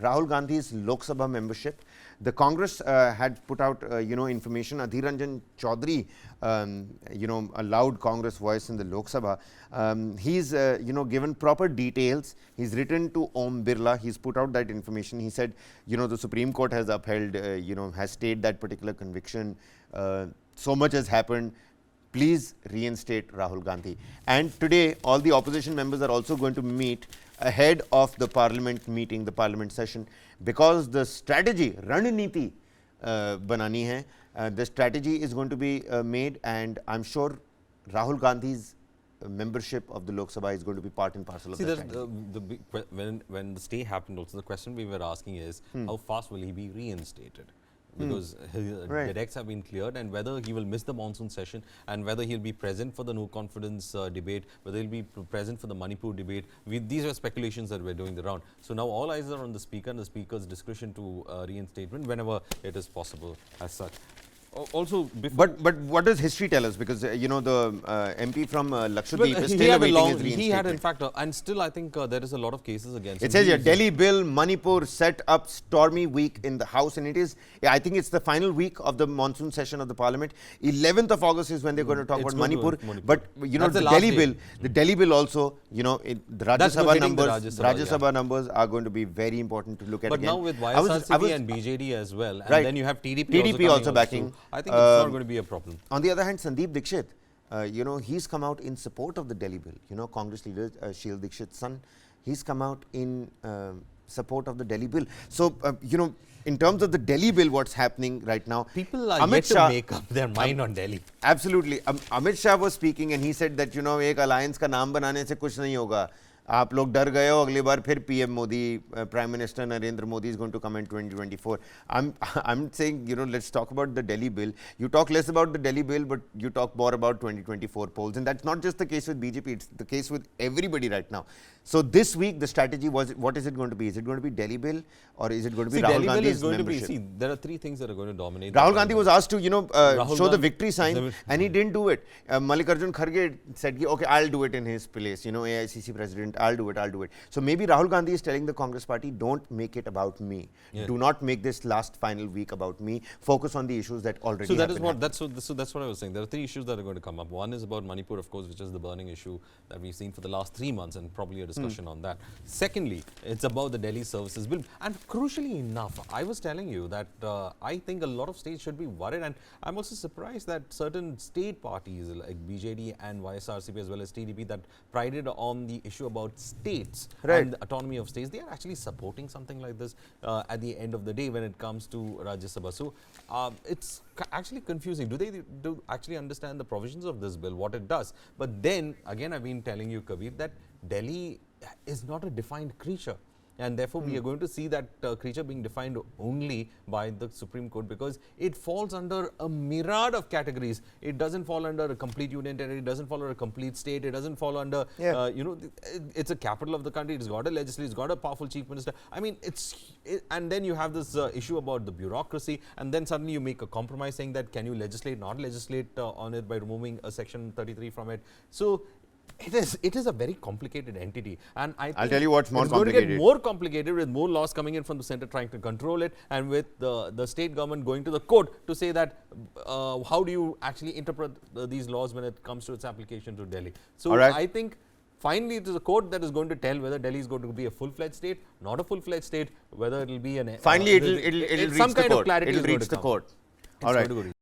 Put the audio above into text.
Rahul Gandhi's Lok Sabha membership. The Congress had put out, information. Adhir Ranjan Chaudhary, a loud Congress voice in the Lok Sabha. He's, given proper details. He's written to Om Birla. He's put out that information. He said, the Supreme Court has upheld, has stayed that particular conviction. So much has happened. Please reinstate Rahul Gandhi. And today, all the opposition members are also going to meet ahead of the parliament meeting, the parliament session, because the strategy, Rananiti, banani hai. The strategy is going to be made, and I'm sure Rahul Gandhi's membership of the Lok Sabha is going to be part and parcel of that. When the stay happened, also the question we were asking is how fast will he be reinstated? Because the decks have been cleared, and whether he will miss the monsoon session, and whether he'll be present for the no confidence debate, whether he'll be present for the Manipur debate. These are speculations that we're doing the round. So now all eyes are on the speaker and the speaker's discretion to reinstatement whenever it is possible as such. Also, but what does history tell us? Because the MP from Lakshadweep is still awaiting his reinstatement. He had in fact, and still I think there is a lot of cases against him. It says here, Delhi bill, Manipur set up stormy week in the House, and it is, I think it's the final week of the monsoon session of the Parliament. 11th of August is when they're going to talk about Manipur. But the Delhi bill also, the Rajya Sabha numbers are going to be very important to look at. But again. now with YSRCP and BJD as well, and then you have TDP also backing. I think it's not going to be a problem. On the other hand, Sandeep Dixit, he's come out in support of the Delhi bill. Congress leader Sheil Dixit's son, he's come out in support of the Delhi bill. So, in terms of the Delhi bill, what's happening right now? People are yet to make up their mind on Delhi. Absolutely. Amit Shah was speaking and he said that, एक alliance का नाम बनाने से कुछ नहीं होगा. आप लोग डर गए हो अगली बार फिर PM Modi, Prime Minister Narendra Modi is going to come in 2024. I'm saying, let's talk about the Delhi bill. You talk less about the Delhi bill, but you talk more about 2024 polls. And that's not just the case with BJP, it's the case with everybody right now. So this week, the strategy was, what is it going to be? Is it going to be Delhi bill or is it going to be Rahul Gandhi's membership? There are three things that are going to dominate. Rahul Gandhi was asked to, show the victory sign and he didn't do it. Mallikarjun Kharge said, okay, I'll do it in his place, AICC president, I'll do it. So maybe Rahul Gandhi is telling the Congress party, don't make it about me. Yeah. Do not make this last final week about me. Focus on the issues that already have been that's what I was saying. There are three issues that are going to come up. One is about Manipur, of course, which is the burning issue that we've seen for the last 3 months, and probably a discussion on that. Secondly, it's about the Delhi services bill. And crucially enough, I was telling you that I think a lot of states should be worried, and I'm also surprised that certain state parties like BJD and YSRCP as well as TDP that prided on the issue about states and the autonomy of states, they are actually supporting something like this at the end of the day when it comes to Rajya Sabha. So it's actually confusing. Do they actually understand the provisions of this bill, what it does? But then again, I've been telling you, Kabir, that Delhi is not a defined creature. And therefore, we are going to see that creature being defined only by the Supreme Court, because it falls under a myriad of categories. It doesn't fall under a complete union territory, it doesn't fall under a complete state, it doesn't fall under, it's a capital of the country, it's got a legislature, it's got a powerful chief minister. I mean, and then you have this issue about the bureaucracy, and then suddenly you make a compromise saying that can you legislate, not legislate on it by removing a section 33 from it. So, it is a very complicated entity, and I'll tell you what's more complicated. It's going to get more complicated with more laws coming in from the center trying to control it, and with the state government going to the court to say that how do you actually interpret these laws when it comes to its application to Delhi. So I think finally it is a court that is going to tell whether Delhi is going to be a full-fledged state, not a full-fledged state, whether it will be an... Finally, it'll reach the court. It'll reach the court. All right.